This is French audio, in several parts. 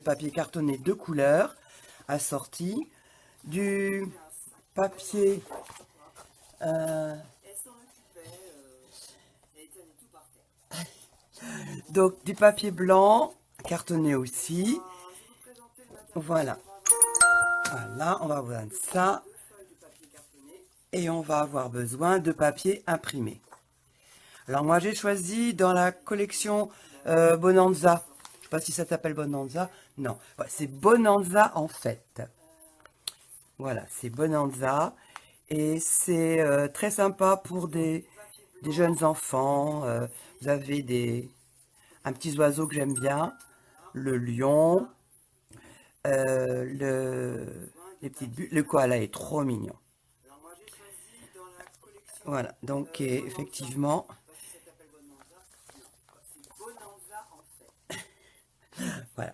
papier cartonné de couleur assorti, du papier donc du papier blanc cartonné aussi. Voilà. Voilà, on va avoir ça. Et on va avoir besoin de papier imprimé. Alors moi j'ai choisi dans la collection Bonanza. Je ne sais pas si ça s'appelle Bonanza. Non, ouais, c'est Bonanza en fait. Voilà, c'est Bonanza. Et c'est très sympa pour des jeunes enfants. Vous avez un petit oiseau que j'aime bien. Le lion. Les petites bulles. Le koala est trop mignon. Voilà, donc effectivement, voilà.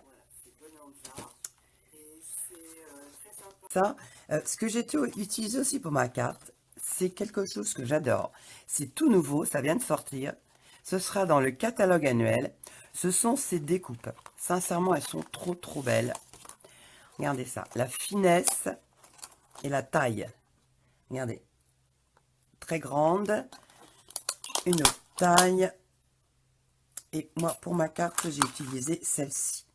Ça, ce que j'ai utilisé aussi pour ma carte, c'est quelque chose que j'adore. C'est tout nouveau, ça vient de sortir. Ce sera dans le catalogue annuel. Ce sont ces découpes. Sincèrement, elles sont trop belles. Regardez ça, la finesse et la taille. Regardez, très grande, une autre taille. Et moi, pour ma carte, j'ai utilisé celle-ci.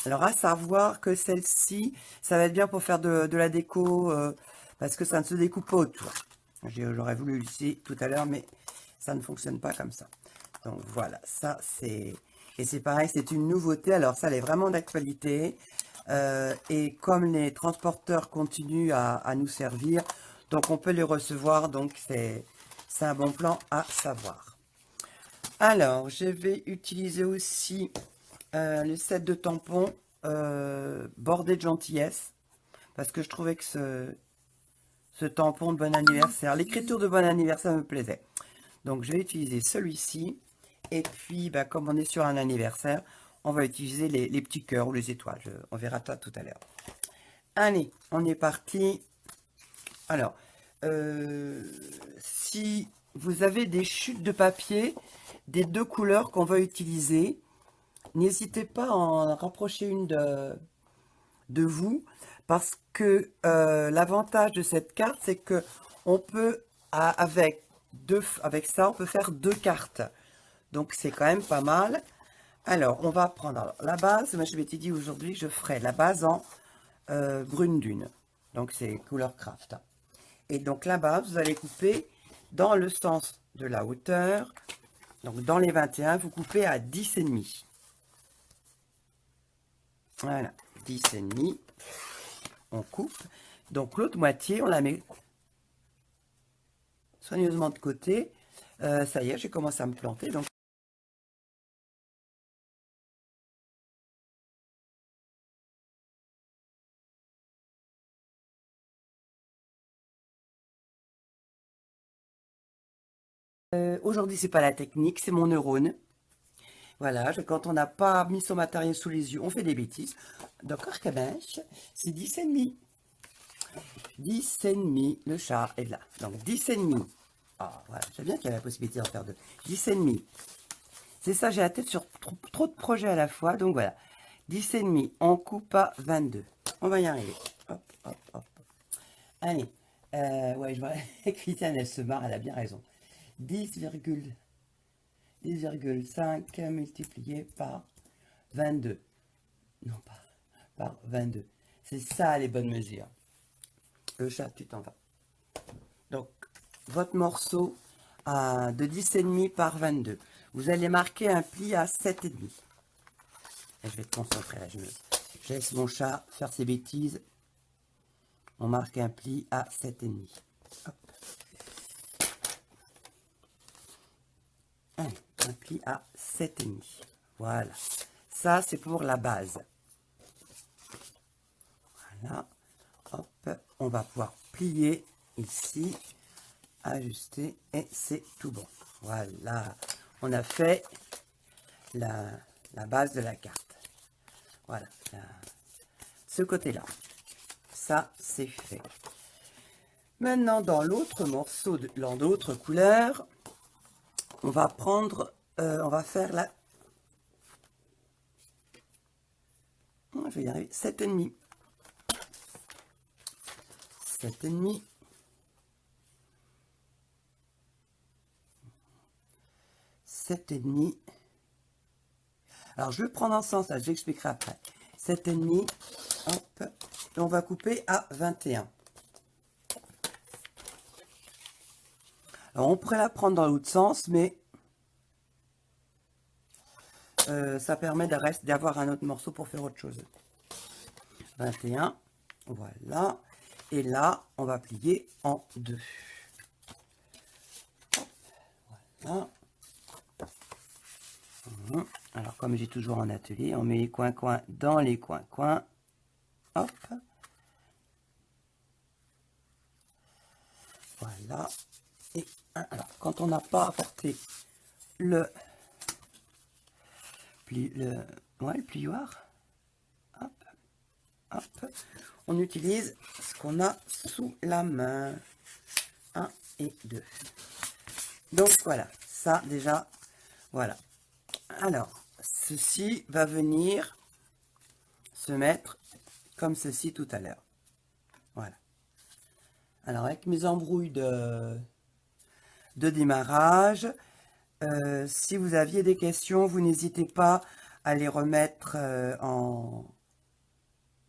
Alors, à savoir que celle-ci, ça va être bien pour faire de la déco, parce que ça ne se découpe pas autour. J'aurais voulu l'utiliser tout à l'heure, mais ça ne fonctionne pas comme ça. Donc, voilà, ça, c'est... Et c'est pareil, c'est une nouveauté. Alors, ça, elle est vraiment d'actualité. Et comme les transporteurs continuent à nous servir, donc on peut les recevoir. Donc, c'est un bon plan à savoir. Alors, je vais utiliser aussi le set de tampons bordé de gentillesse, parce que je trouvais que ce tampon de bon anniversaire, l'écriture de bon anniversaire me plaisait. Donc, je vais utiliser celui-ci. Et puis, bah, comme on est sur un anniversaire, on va utiliser les petits cœurs ou les étoiles. On verra ça tout à l'heure. Allez, on est parti. Alors, si vous avez des chutes de papier des deux couleurs qu'on va utiliser, n'hésitez pas à en rapprocher une de vous, parce que l'avantage de cette carte, c'est que on peut, avec ça, on peut faire deux cartes. Donc, c'est quand même pas mal. Alors, on va prendre la base. Moi, je m'étais dit aujourd'hui, je ferai la base en brune dune. Donc, c'est couleur craft. Et donc, la base, vous allez couper dans le sens de la hauteur. Donc, dans les 21, vous coupez à 10,5. Voilà, 10,5. On coupe. Donc, l'autre moitié, on la met soigneusement de côté. Ça y est, j'ai commencé à me planter. Donc, aujourd'hui, c'est pas la technique, c'est mon neurone. Voilà, quand on n'a pas mis son matériel sous les yeux, on fait des bêtises. Donc, Arcabinche, c'est 10,5. 10,5, le chat est là. Donc, 10,5. Ah, voilà, j'ai bien qu'il y avait la possibilité d'en faire deux. 10,5. C'est ça, j'ai la tête sur trop de projets à la fois. Donc, voilà. 10,5, on coupe à 22. On va y arriver. Hop, hop, hop. Allez. Ouais, je vois. Christiane, elle se marre, elle a bien raison. 10,5 multiplié par 22. Non, pas par 22. C'est ça les bonnes mesures. Le chat, tu t'en vas. Donc, votre morceau de 10,5 par 22. Vous allez marquer un pli à 7,5. Et je vais te concentrer là. Je laisse mon chat faire ses bêtises. On marque un pli à 7,5. Hop. Allez, un pli à 7,5. Voilà. Ça, c'est pour la base. Voilà. Hop. On va pouvoir plier ici. Ajuster. Et c'est tout bon. Voilà. On a fait la base de la carte. Voilà. Ce côté-là. Ça, c'est fait. Maintenant, dans l'autre morceau, dans d'autres couleurs, on va prendre, on va faire je vais y arriver, 7,5. 7,5. 7,5. Alors, je vais prendre un sens, là, j'expliquerai après. 7,5, hop, et on va couper à 21. Alors, on pourrait la prendre dans l'autre sens, mais ça permet d'avoir un autre morceau pour faire autre chose. 21, voilà. Et là, on va plier en deux. Voilà. Alors, comme j'ai toujours en atelier, on met les coins-coins dans les coins-coins. Hop. Voilà. Et alors, quand on n'a pas apporté le plioir, hop, hop, on utilise ce qu'on a sous la main. 1 et 2. Donc voilà, ça déjà, voilà. Alors, ceci va venir se mettre comme ceci tout à l'heure. Voilà. Alors, avec mes embrouilles de démarrage, si vous aviez des questions, vous n'hésitez pas à les remettre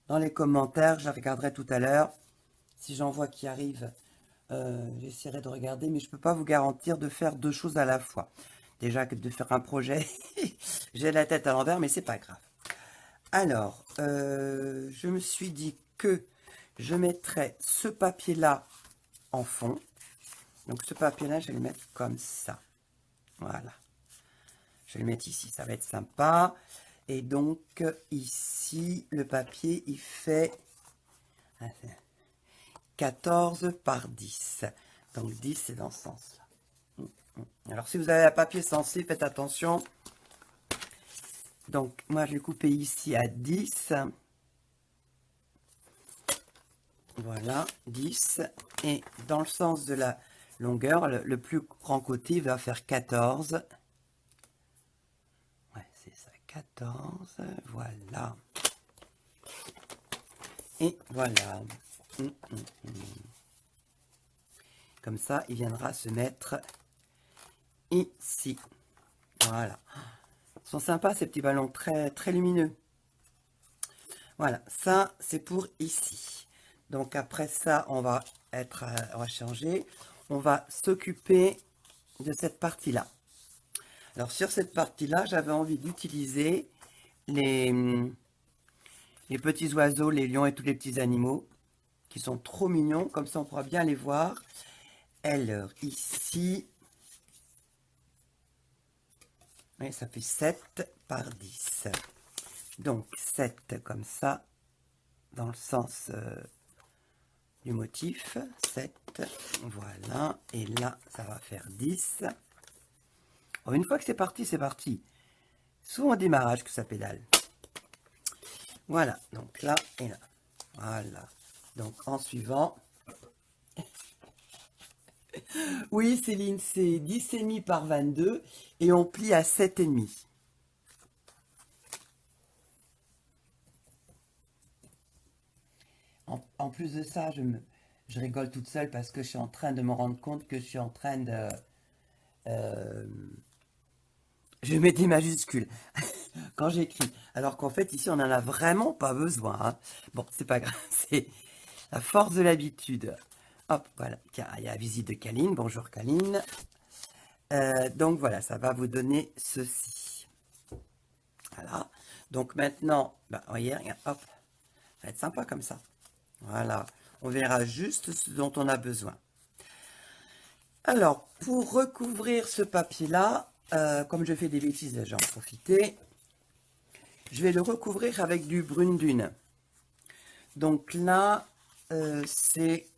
dans les commentaires. Je les regarderai tout à l'heure. Si j'en vois qui arrivent, j'essaierai de regarder, mais je ne peux pas vous garantir de faire deux choses à la fois. Déjà que de faire un projet, j'ai la tête à l'envers, mais c'est pas grave. Alors, je me suis dit que je mettrais ce papier-là en fond. Donc ce papier-là, je vais le mettre comme ça. Voilà. Je vais le mettre ici, ça va être sympa. Et donc, ici, le papier, il fait 14 par 10. Donc 10, c'est dans ce sens-là. Alors, si vous avez un papier sensé, faites attention. Donc, moi, je vais couper ici à 10. Voilà, 10. Et dans le sens de la longueur, le plus grand côté va faire 14. Ouais, c'est ça, 14. Voilà. Et voilà. Comme ça, il viendra se mettre ici. Voilà. Ils sont sympas, ces petits ballons, très, très lumineux. Voilà, ça, c'est pour ici. Donc, après ça, on va changer. On va s'occuper de cette partie-là. Alors, sur cette partie-là, j'avais envie d'utiliser les petits oiseaux, les lions et tous les petits animaux qui sont trop mignons. Comme ça, on pourra bien les voir. Alors, ici, oui, ça fait 7 par 10. Donc, 7 comme ça, dans le sens du motif. 7, voilà. Et là, ça va faire 10. Alors, une fois que c'est parti, c'est parti. Souvent au démarrage que ça pédale. Voilà, donc là et là. Voilà. Donc, en suivant... Oui, Céline, c'est 10,5 par 22 et on plie à 7,5. En plus de ça, je rigole toute seule parce que je suis en train de me rendre compte que je suis en train de... je mets des majuscules quand j'écris. Alors qu'en fait, ici, on n'en a vraiment pas besoin. Hein. Bon, c'est pas grave, c'est la force de l'habitude. Hop, voilà. Tiens, il y a la visite de Kaline. Bonjour Kaline. Donc voilà, ça va vous donner ceci. Voilà. Donc maintenant, bah, voyez, regarde, hop. Ça va être sympa comme ça. Voilà. On verra juste ce dont on a besoin. Alors, pour recouvrir ce papier-là, comme je fais des bêtises, j'en profiter. Je vais le recouvrir avec du brune dune. Donc là, c'est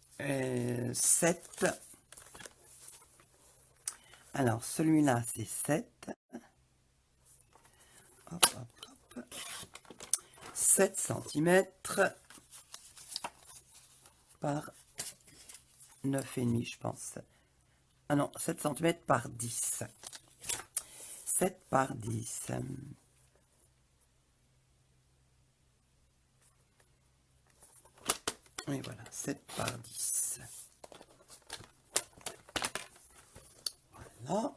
7. Alors, celui-là, c'est 7. Hop, hop, hop. 7 cm par 9,5, je pense. Ah non, 7 cm par 10. 7 par 10. Et voilà, 7 par 10. Voilà.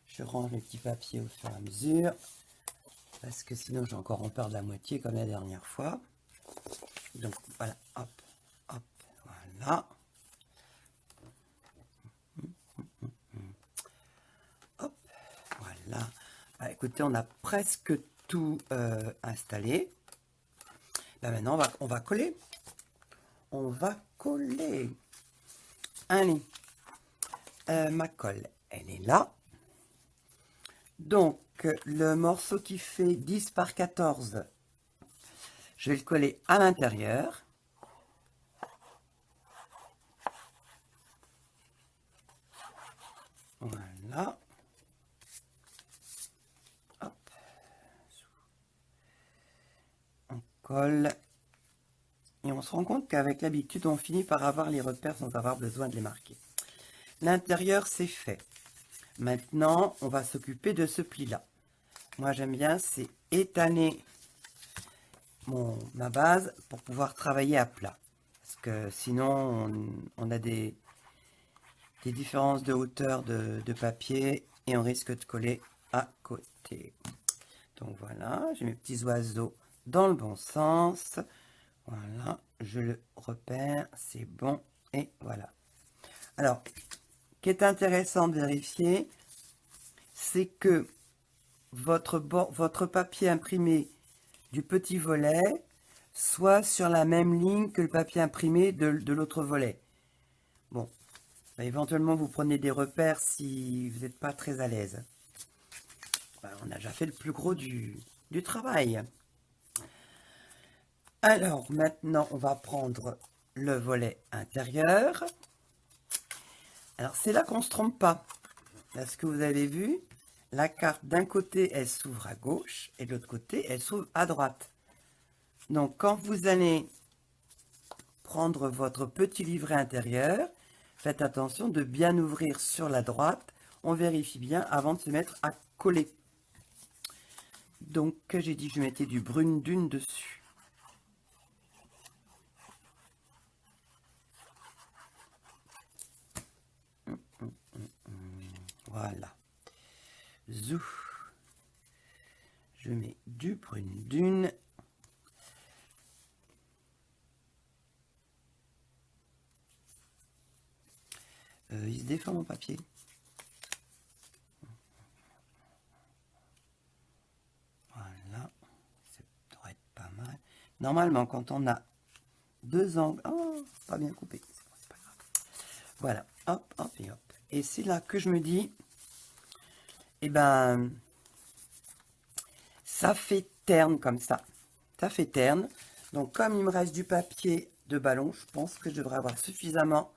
Je range les petits papiers au fur et à mesure, parce que sinon j'ai encore en perdre la moitié comme la dernière fois. Donc voilà, hop, hop, voilà. Hop, voilà. Bah, écoutez, on a presque tout installé. Là maintenant, on va coller. On va coller. Allez, ma colle, elle est là. Donc, le morceau qui fait 10 par 14, je vais le coller à l'intérieur. Voilà. Hop. On colle. Et on se rend compte qu'avec l'habitude, on finit par avoir les repères sans avoir besoin de les marquer. L'intérieur, c'est fait. Maintenant, on va s'occuper de ce pli-là. Moi, j'aime bien, c'est étaler ma base pour pouvoir travailler à plat. Parce que sinon, on a des différences de hauteur de papier et on risque de coller à côté. Donc voilà, j'ai mes petits oiseaux dans le bon sens. Voilà, je le repère, c'est bon, et voilà. Alors, ce qui est intéressant de vérifier, c'est que votre papier imprimé du petit volet soit sur la même ligne que le papier imprimé de l'autre volet. Bon, bah, éventuellement vous prenez des repères si vous n'êtes pas très à l'aise. Bah, on a déjà fait le plus gros du travail. Alors maintenant on va prendre le volet intérieur. Alors c'est là qu'on ne se trompe pas. Parce que vous avez vu, la carte d'un côté elle s'ouvre à gauche et de l'autre côté elle s'ouvre à droite. Donc quand vous allez prendre votre petit livret intérieur, faites attention de bien ouvrir sur la droite. On vérifie bien avant de se mettre à coller. Donc j'ai dit que je mettais du brune dune dessus. Voilà. Zou. Je mets du brune dune. Il se défend mon papier. Voilà. Ça devrait être pas mal. Normalement, quand on a deux angles... Oh, pas bien coupé. C'est pas grave. Voilà. Hop, hop et hop. Et c'est là que je me dis... Eh ben... Ça fait terne comme ça. Ça fait terne. Donc, comme il me reste du papier de ballon, je pense que je devrais avoir suffisamment...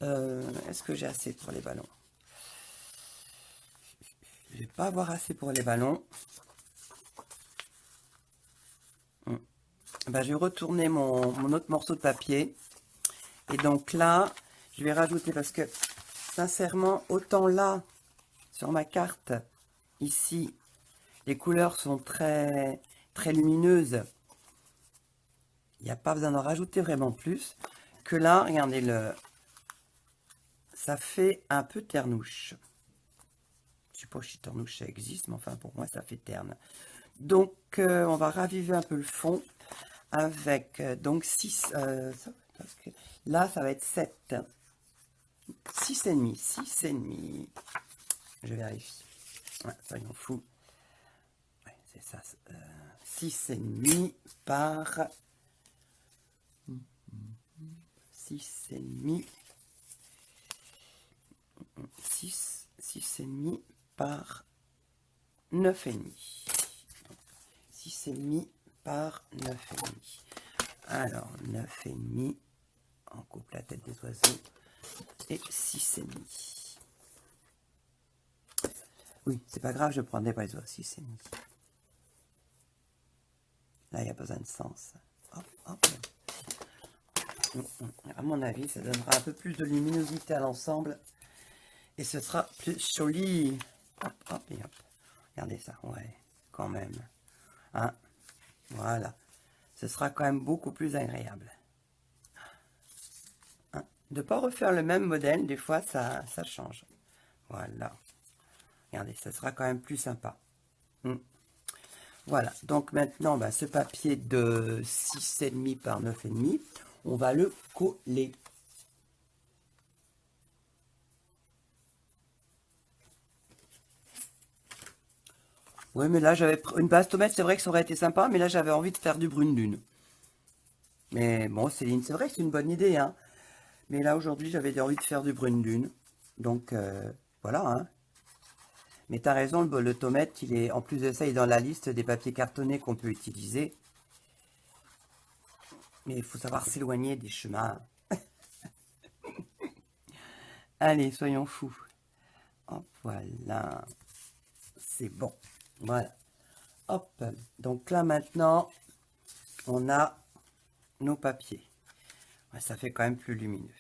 Est-ce que j'ai assez pour les ballons? Je vais pas avoir assez pour les ballons. Ben, je vais retourner mon autre morceau de papier. Et donc là, je vais rajouter, parce que sincèrement, autant là, sur ma carte, ici, les couleurs sont très, très lumineuses. Il n'y a pas besoin d'en rajouter vraiment plus. Que là, regardez, ça fait un peu ternouche. Je ne sais pas si ternouche ça existe, mais enfin pour moi ça fait terne. Donc on va raviver un peu le fond avec donc 6, là ça va être 7. 6,5, 6,5. Je vérifie. Ouais, soyons fous. Ouais, c'est ça. 6,5 par 6,5. 6,5 par 9,5. 6,5 par 9,5. Alors, 9,5. On coupe la tête des oiseaux. Et 6,5. Oui, c'est pas grave, je prendrai pas les oiseaux. 6,5. Là, il y a besoin de sens. Hop, hop. À mon avis, ça donnera un peu plus de luminosité à l'ensemble. Et ce sera plus joli. Hop, hop et hop. Regardez ça, ouais, quand même. Hein, voilà. Ce sera quand même beaucoup plus agréable. de ne pas refaire le même modèle. Des fois, ça change. Voilà. Regardez, ça sera quand même plus sympa. Voilà. Donc maintenant, bah, ce papier de 6,5 par 9,5, on va le coller. Oui, mais là, j'avais une base tomate, c'est vrai que ça aurait été sympa, mais là, j'avais envie de faire du brune dune. Mais bon, Céline, c'est vrai que c'est une bonne idée, hein. Mais là, aujourd'hui, j'avais envie de faire du brune dune. Donc, voilà, hein. Mais t'as raison, le tomate, il est, en plus de ça, il est dans la liste des papiers cartonnés qu'on peut utiliser. Mais il faut savoir s'éloigner des chemins. Allez, soyons fous. Hop, voilà. C'est bon. Voilà. Hop. Donc là, maintenant, on a nos papiers. Ouais, ça fait quand même plus lumineux.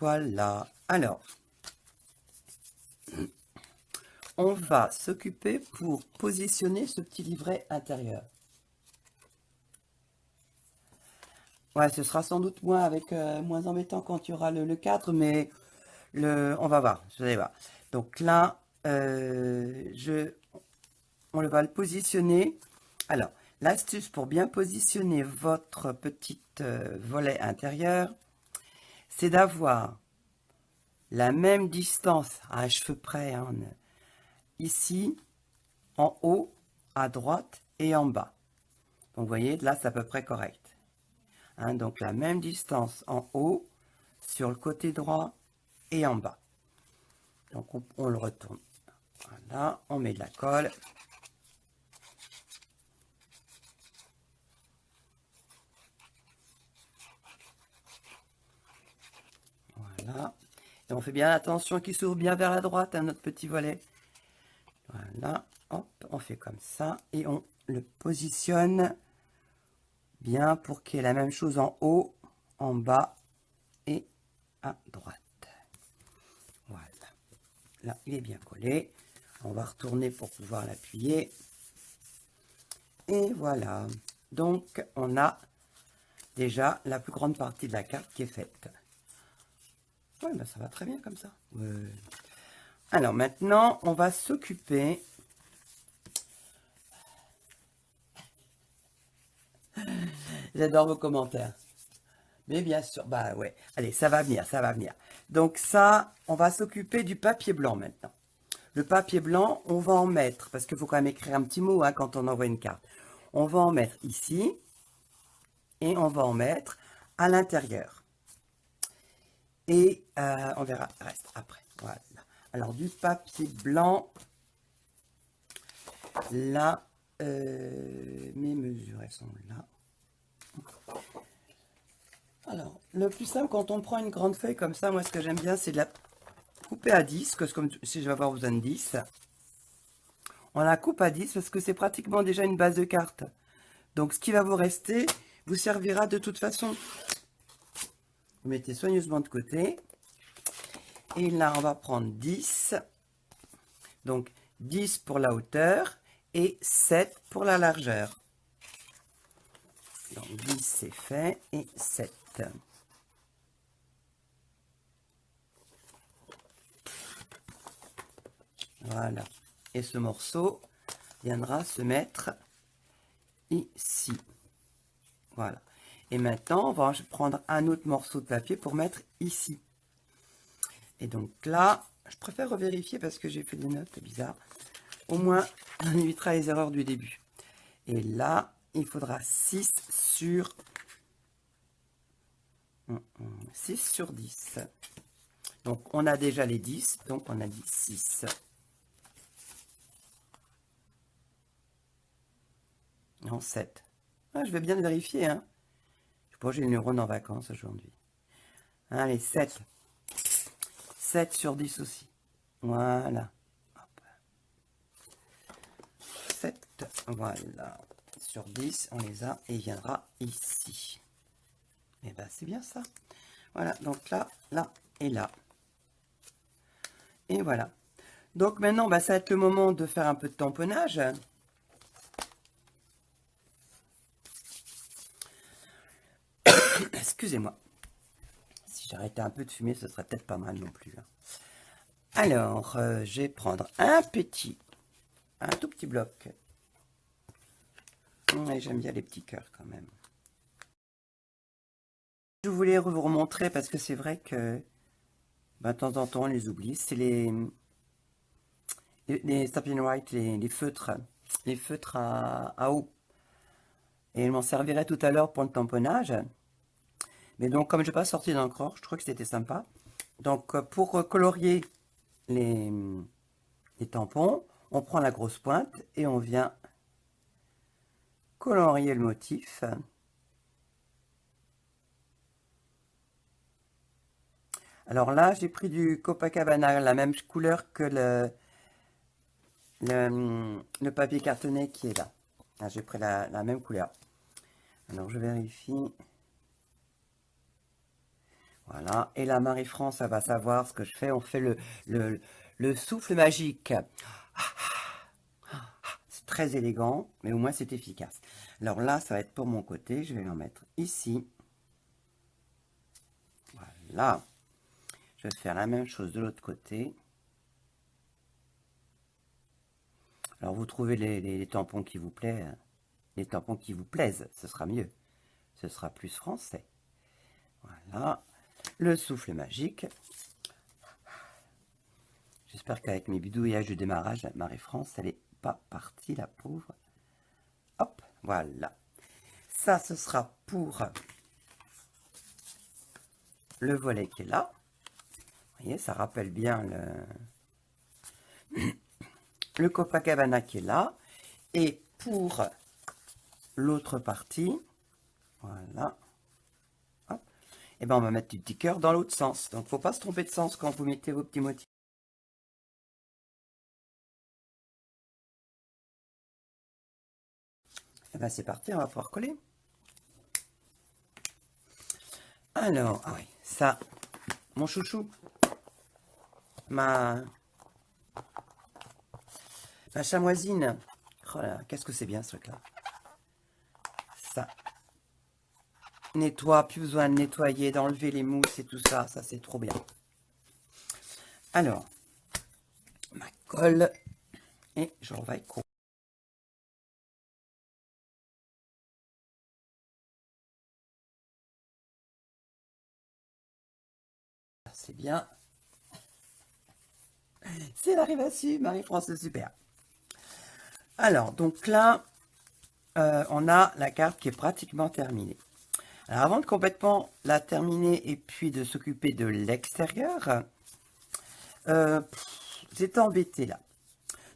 Voilà. Alors, on va s'occuper pour positionner ce petit livret intérieur. Ouais, ce sera sans doute moins avec moins embêtant quand il y aura le 4, mais on va voir, vous allez voir. Donc là, on va le positionner. Alors, l'astuce pour bien positionner votre petite volet intérieur, c'est d'avoir la même distance à un cheveu près, hein, ici, en haut, à droite et en bas. Donc, vous voyez, là, c'est à peu près correct. Hein, donc, la même distance en haut, sur le côté droit et en bas. Donc, on le retourne. Voilà, on met de la colle. Voilà. Et on fait bien attention qu'il s'ouvre bien vers la droite, hein, notre petit volet. Voilà, hop, on fait comme ça et on le positionne bien pour qu'il y ait la même chose en haut, en bas et à droite. Voilà, là il est bien collé. On va retourner pour pouvoir l'appuyer. Et voilà, donc on a déjà la plus grande partie de la carte qui est faite. Ouais, ben ça va très bien comme ça. Ouais. Alors maintenant, on va s'occuper. J'adore vos commentaires. Mais bien sûr, bah ouais. Allez, ça va venir, ça va venir. Donc ça, on va s'occuper du papier blanc maintenant. Le papier blanc, on va en mettre, parce qu'il faut quand même écrire un petit mot hein, quand on envoie une carte. On va en mettre ici, et on va en mettre à l'intérieur. Et on verra le reste après. Voilà. Alors du papier blanc, là, mes mesures, elles sont là. Alors, le plus simple, quand on prend une grande feuille comme ça, moi, ce que j'aime bien, c'est de la couper à 10, comme si je vais avoir besoin de 10. On la coupe à 10 parce que c'est pratiquement déjà une base de cartes. Donc, ce qui va vous rester vous servira de toute façon. Vous mettez soigneusement de côté. Et là, on va prendre 10. Donc, 10 pour la hauteur et 7 pour la largeur. Donc, 10, c'est fait. Et 7. Voilà. Et ce morceau viendra se mettre ici. Voilà. Et maintenant, on va prendre un autre morceau de papier pour mettre ici. Et donc là, je préfère revérifier parce que j'ai fait des notes, c'est bizarre. Au moins, on évitera les erreurs du début. Et là, il faudra 6 sur 10. Donc, on a déjà les 10, donc on a dit 6. Non, 7. Ah, je vais bien vérifier, hein. Je sais pas, j'ai le neurone en vacances aujourd'hui. Allez, 7. 7 sur 10 aussi. Voilà. Hop. 7. Voilà. Sur 10, on les a et il viendra ici. Et ben c'est bien ça. Voilà, donc là, là et là. Et voilà. Donc maintenant, bah, ça va être le moment de faire un peu de tamponnage. Excusez-moi. j'arrêtais un peu de fumer, ce serait peut-être pas mal non plus. Hein. Alors, je vais prendre un tout petit bloc. Ouais, j'aime bien les petits cœurs quand même. Je voulais vous remontrer parce que c'est vrai que de temps en temps on les oublie. C'est les Stop and Write, les feutres à eau. Et ils m'en serviraient tout à l'heure pour le tamponnage. Mais donc, comme je n'ai pas sorti d'encre, je trouve que c'était sympa. Donc, pour colorier les tampons, on prend la grosse pointe et on vient colorier le motif. Alors là, j'ai pris du Copacabana, la même couleur que le papier cartonné qui est là. Là j'ai pris la même couleur. Alors je vérifie. Voilà. Et la Marie-France, ça va savoir ce que je fais. On fait le souffle magique. C'est très élégant, mais au moins c'est efficace. Alors là, ça va être pour mon côté. Je vais en mettre ici. Voilà. Je vais faire la même chose de l'autre côté. Alors vous trouvez les tampons qui vous plaisent, les tampons qui vous plaisent, ce sera mieux. Ce sera plus français. Voilà. Le souffle magique. J'espère qu'avec mes bidouillages de démarrage, Marie-France, elle n'est pas partie, la pauvre. Hop, voilà. Ça, ce sera pour le volet qui est là. Vous voyez, ça rappelle bien le Copacabana qui est là. Et pour l'autre partie, voilà. Hop, et ben on va mettre du petit cœur dans l'autre sens. Donc, faut pas se tromper de sens quand vous mettez vos petits motifs. Et ben c'est parti, on va pouvoir coller. Alors, ah oui, ça, mon chouchou, ma chamoisine. Oh là, qu'est-ce que c'est bien ce truc-là. Ça nettoie, plus besoin de nettoyer, d'enlever les mousses et tout ça. Ça, c'est trop bien. Alors, ma colle. Et je vais coller. C'est bien. C'est l'arrivée à suivre, Marie-France, c'est super. Alors, donc là, on a la carte qui est pratiquement terminée. Alors, avant de complètement la terminer et puis de s'occuper de l'extérieur, j'étais embêtée là.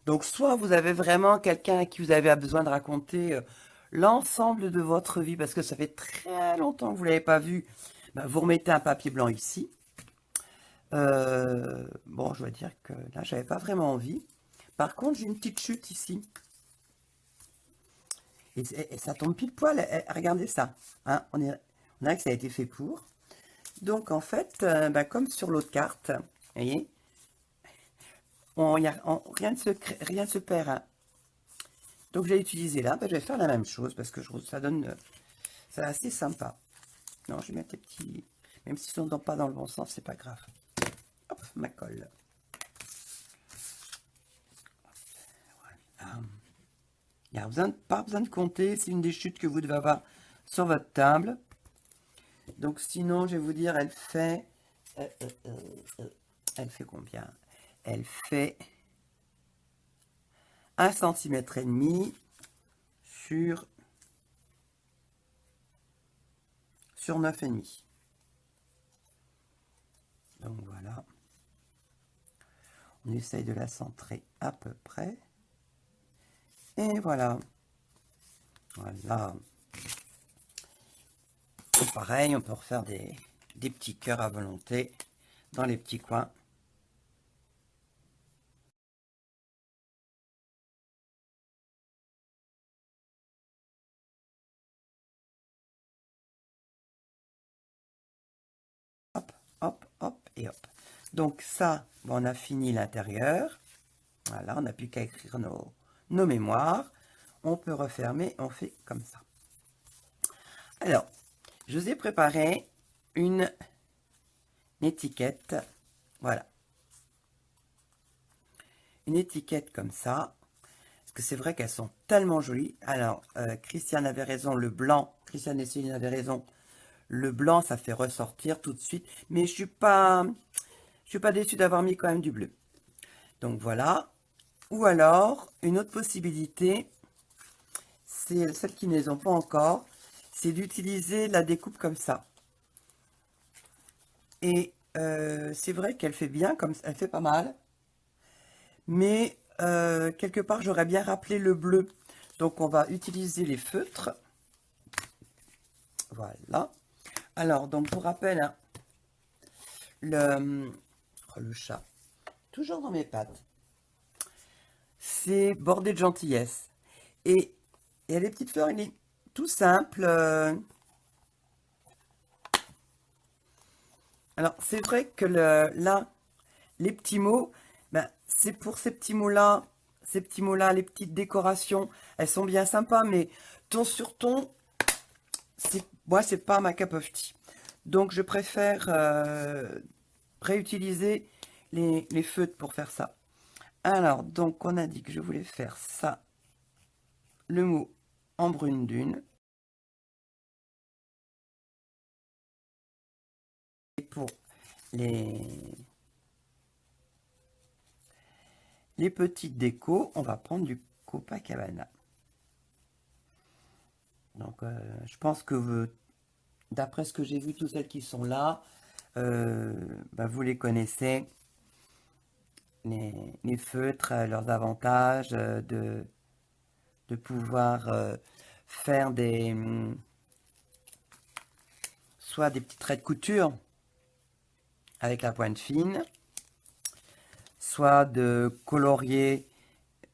Donc, soit vous avez vraiment quelqu'un à qui vous avez besoin de raconter l'ensemble de votre vie, parce que ça fait très longtemps que vous ne l'avez pas vu, bah, vous remettez un papier blanc ici. Bon, je dois dire que là, j'avais pas vraiment envie. Par contre, j'ai une petite chute ici. Et ça tombe pile poil. Regardez ça. Hein, on dirait que ça a été fait pour. Donc, en fait, bah, comme sur l'autre carte, vous voyez, rien ne se perd. Hein. Donc, j'ai utilisé là. Bah, je vais faire la même chose parce que je trouve que ça donne... c'est assez sympa. Non, je vais mettre les petits... Même s'ils ne sont pas dans le bon sens, c'est pas grave. Hop, ma colle. Voilà. Il n'y a pas besoin de compter, c'est une des chutes que vous devez avoir sur votre table. Donc sinon, je vais vous dire, elle fait combien? Elle fait 1,5 cm sur 9,5. Donc voilà. On essaye de la centrer à peu près. Et voilà. Voilà. Et pareil, on peut refaire des petits cœurs à volonté dans les petits coins. Hop, hop, hop et hop. Donc ça, on a fini l'intérieur. Voilà, on n'a plus qu'à écrire nos mémoires. On peut refermer, on fait comme ça. Alors, je vous ai préparé une une étiquette. Voilà. Une étiquette comme ça. Parce que c'est vrai qu'elles sont tellement jolies. Alors, Christiane avait raison, le blanc. Christiane et Céline avaient raison. Le blanc, ça fait ressortir tout de suite. Mais je suis pas déçue d'avoir mis quand même du bleu. Donc voilà. Ou alors, une autre possibilité, c'est celles qui ne les ont pas encore, c'est d'utiliser la découpe comme ça. Et c'est vrai qu'elle fait bien, comme elle fait pas mal. Mais quelque part, j'aurais bien rappelé le bleu. Donc, on va utiliser les feutres. Voilà. Alors, donc, pour rappel, hein, le chat, toujours dans mes pattes, c'est bordé de gentillesse. Et il y a les petites fleurs, il est tout simple. Alors, c'est vrai que là, les petits mots, ben, c'est pour ces petits mots-là, les petites décorations, elles sont bien sympas, mais ton sur ton, moi, c'est pas ma cup of tea. Donc, je préfère réutiliser les feutres pour faire ça. Alors, donc, on a dit que je voulais faire ça, le mot en brune dune. Et pour les petites décos, on va prendre du Copacabana. Donc, je pense que d'après ce que j'ai vu, toutes celles qui sont là, bah, vous les connaissez. Les feutres, leurs avantages, de pouvoir faire soit des petits traits de couture avec la pointe fine, soit de colorier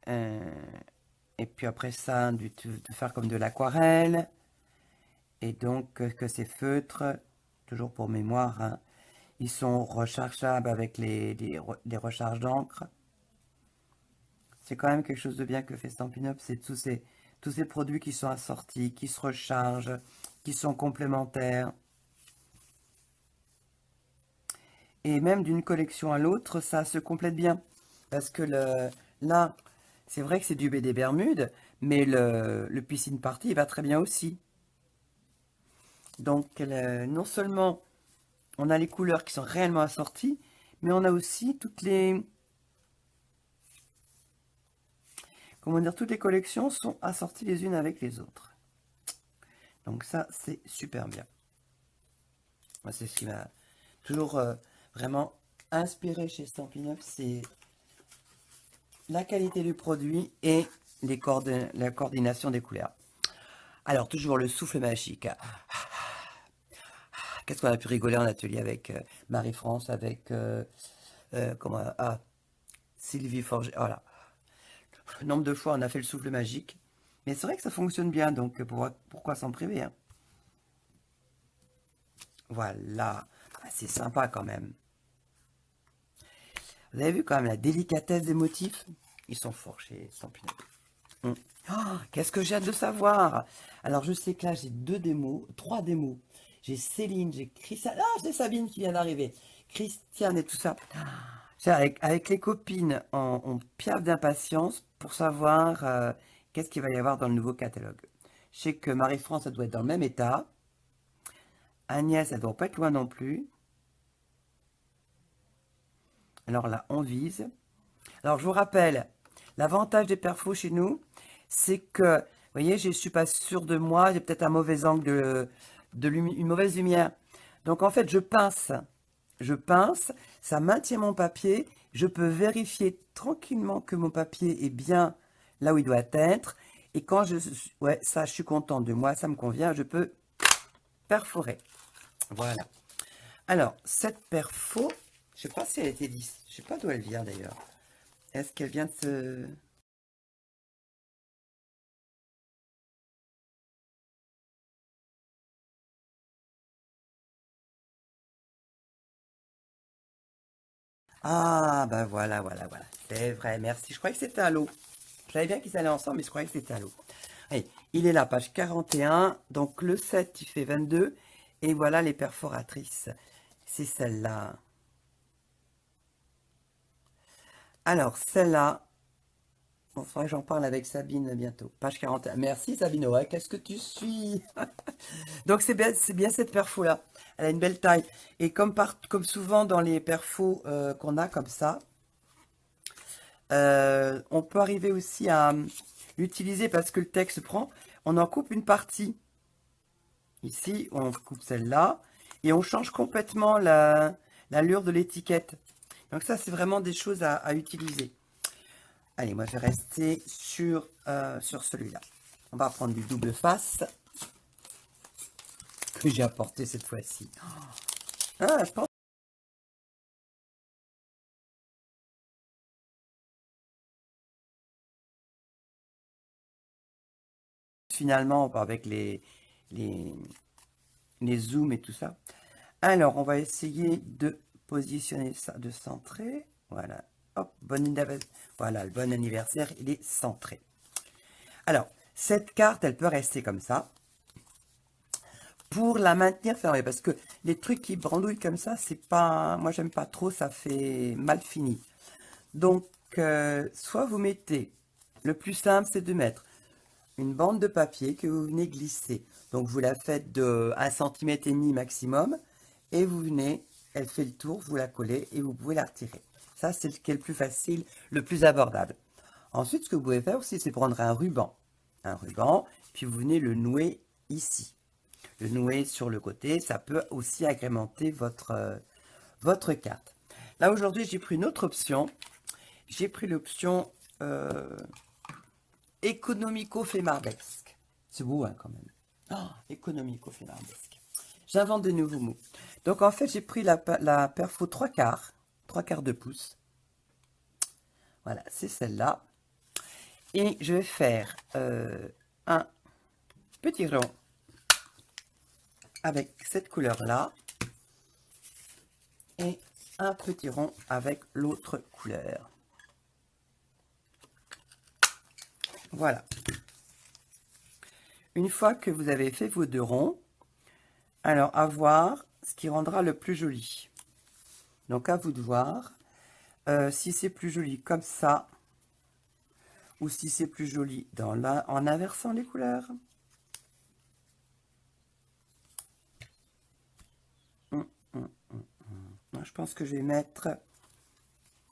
et puis après ça de faire comme de l'aquarelle, et donc que ces feutres, toujours pour mémoire, hein, ils sont rechargeables avec les recharges d'encre. C'est quand même quelque chose de bien que fait Stampin' Up, c'est tous ces produits qui sont assortis, qui se rechargent, qui sont complémentaires. Et même d'une collection à l'autre, ça se complète bien. Parce que là, c'est vrai que c'est du BD Bermude, mais le Piscine Party, il va très bien aussi. Donc, non seulement on a les couleurs qui sont réellement assorties, mais on a aussi comment dire, toutes les collections sont assorties les unes avec les autres. Donc ça, c'est super bien. Moi, c'est ce qui m'a toujours vraiment inspiré chez Stampin' Up, c'est la qualité du produit et la coordination des couleurs. Alors, toujours le souffle magique. Qu'est-ce qu'on a pu rigoler en atelier avec Marie-France, avec Sylvie Forger. Voilà. Le nombre de fois on a fait le souffle magique. Mais c'est vrai que ça fonctionne bien, donc pourquoi s'en priver, hein? Voilà. Ah, c'est sympa quand même. Vous avez vu quand même la délicatesse des motifs? Ils sont forts chez Stampin' Up. Oh, qu'est-ce que j'ai hâte de savoir! Alors, je sais que là, j'ai 3 démos. J'ai Céline, j'ai Christiane. Ah, c'est Sabine qui vient d'arriver. Christiane et tout ça. Avec les copines, on piaffe d'impatience pour savoir qu'est-ce qu'il va y avoir dans le nouveau catalogue. Je sais que Marie-France, elle doit être dans le même état. Agnès, elle doit pas être loin non plus. Alors là, on vise. Alors, je vous rappelle, l'avantage des perfos chez nous, c'est que, vous voyez, je ne suis pas sûre de moi, j'ai peut-être un mauvais angle une mauvaise lumière. Donc, en fait, je pince, ça maintient mon papier, je peux vérifier tranquillement que mon papier est bien là où il doit être, et quand ouais, ça, je suis contente de moi, ça me convient, je peux perforer. Voilà. Alors, cette perfo, je sais pas si elle a été lisse, je sais pas d'où elle vient d'ailleurs. Est-ce qu'elle vient de se... Ah, bah voilà, voilà, voilà. C'est vrai, merci. Je croyais que c'était à l'eau. Je savais bien qu'ils allaient ensemble, mais je croyais que c'était à l'eau. Allez, il est là, page 41. Donc le 7, il fait 22. Et voilà les perforatrices. c'est celle-là. Alors, celle-là, il faudrait que j'en parle avec Sabine bientôt. Page 41. Merci Sabine, ouais, qu'est-ce que tu suis? Donc c'est bien cette perfo-là. Elle a une belle taille. Et comme souvent dans les perfos qu'on a comme ça, on peut arriver aussi à l'utiliser parce que le texte prend. On en coupe une partie. Ici, on coupe celle-là. Et on change complètement l'allure de l'étiquette. Donc ça, c'est vraiment des choses à utiliser. Allez, moi, je vais rester sur celui-là. On va prendre du double face que j'ai apporté cette fois-ci. Ah, je pense. Finalement, avec les, les zooms et tout ça. Alors, on va essayer de positionner ça, de centrer. Voilà. Hop, voilà, le bon anniversaire, il est centré. Alors, cette carte, elle peut rester comme ça. Pour la maintenir fermée, parce que les trucs qui brandouillent comme ça, c'est pas... Moi, j'aime pas trop, ça fait mal fini. Donc, soit vous mettez... Le plus simple, c'est de mettre une bande de papier que vous venez glisser. Donc, vous la faites de 1,5 cm maximum. Et vous venez, elle fait le tour, vous la collez et vous pouvez la retirer. Ça, c'est ce qui est le plus facile, le plus abordable. Ensuite, ce que vous pouvez faire aussi, c'est prendre un ruban. Un ruban, puis vous venez le nouer ici. Le nouer sur le côté, ça peut aussi agrémenter votre carte. Là, aujourd'hui, j'ai pris une autre option. J'ai pris l'option économico-fémardesque. C'est beau, hein, quand même. Oh, économico-fémardesque. J'invente de nouveaux mots. Donc, en fait, j'ai pris la perfo 3/4 de pouce. Voilà, c'est celle-là. Et je vais faire un petit rond avec cette couleur-là. Et un petit rond avec l'autre couleur. Voilà. Une fois que vous avez fait vos 2 ronds, alors à voir ce qui rendra le plus joli. Donc à vous de voir si c'est plus joli comme ça ou si c'est plus joli en inversant les couleurs. Moi, je pense que je vais mettre,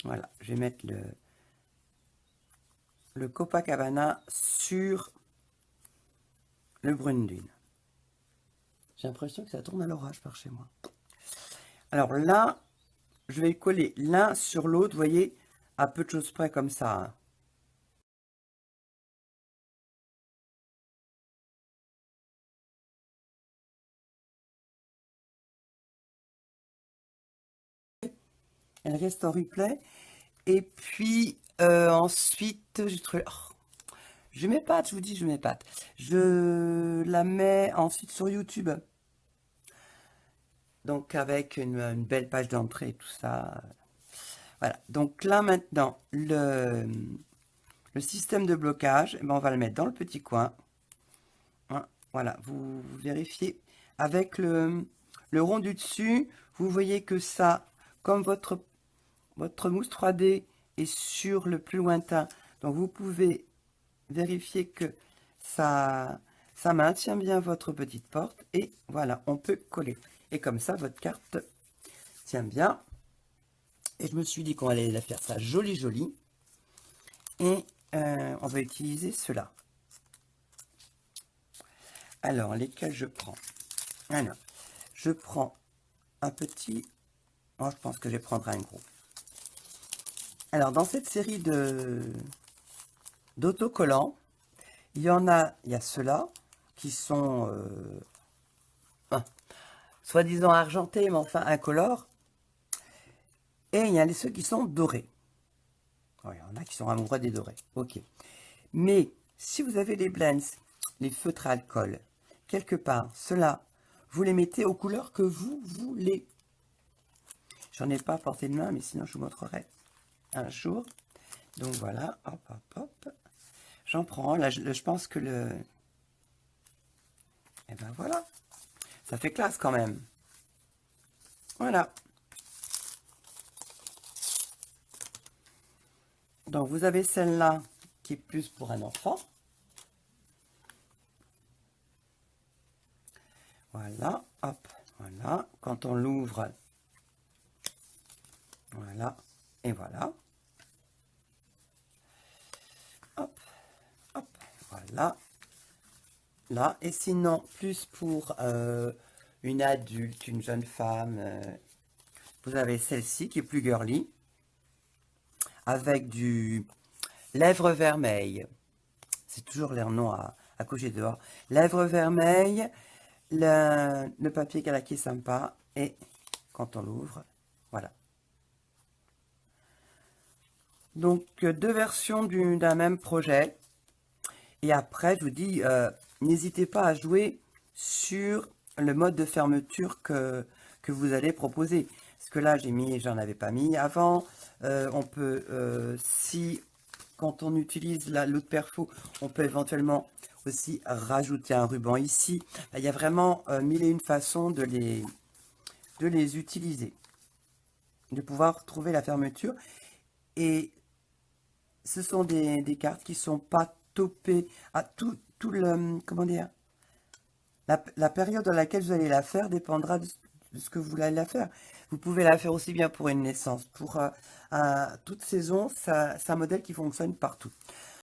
voilà, je vais mettre le Copacabana sur le brune dune. J'ai l'impression que ça tourne à l'orage par chez moi. Alors là, je vais coller l'un sur l'autre, vous voyez, à peu de choses près comme ça. Hein. Elle reste en replay. Et puis, ensuite, j'ai trouvé... Oh, je m'épate, je vous dis, je m'épate. Je la mets ensuite sur YouTube. Donc, avec une belle page d'entrée et tout ça. Voilà. Donc là, maintenant, le système de blocage, eh ben, on va le mettre dans le petit coin. Hein, voilà, vous vérifiez. Avec le rond du dessus, vous voyez que ça, comme votre mousse 3D est sur le plus lointain, donc vous pouvez vérifier que ça maintient bien votre petite porte. Et voilà, on peut coller. Et comme ça, votre carte tient bien. Et je me suis dit qu'on allait la faire ça joli. Et on va utiliser cela. Alors, lesquels je prends? Alors, je prends un petit... Moi, je pense que je vais prendre un gros. Alors, dans cette série d'autocollants, il y a ceux-là qui sont soi-disant argentés, mais enfin incolores. Et il y a ceux qui sont dorés. Ouais, il y en a qui sont amoureux des dorés. Ok. Mais si vous avez les blends, les feutres à alcool, quelque part, ceux-là, vous les mettez aux couleurs que vous voulez. J'en ai pas à portée de main, mais sinon je vous montrerai un jour. Donc voilà, hop. J'en prends. Là, je pense que Et ben voilà. Ça fait classe quand même. Voilà. Donc, vous avez celle-là qui est plus pour un enfant. Voilà, hop, voilà. Quand on l'ouvre, voilà, et voilà. Hop, hop, voilà. Là, et sinon, plus pour une adulte, une jeune femme, vous avez celle-ci qui est plus girly, avec du lèvres vermeilles. C'est toujours leur nom à coucher dehors. Lèvres vermeilles, le papier qui est sympa, et quand on l'ouvre, voilà. Donc, deux versions d'un même projet. Et après, je vous dis, n'hésitez pas à jouer sur le mode de fermeture que vous allez proposer. Parce que là, j'en avais pas mis avant. On peut, si, quand on utilise l'autre perfo, on peut éventuellement aussi rajouter un ruban ici. Il y a vraiment mille et une façons de les utiliser, de pouvoir trouver la fermeture. Et ce sont des cartes qui sont pas topées à tout le, comment dire, la période dans laquelle vous allez la faire dépendra de ce que vous allez la faire. Vous pouvez la faire aussi bien pour une naissance, pour toute saison, c'est un modèle qui fonctionne partout.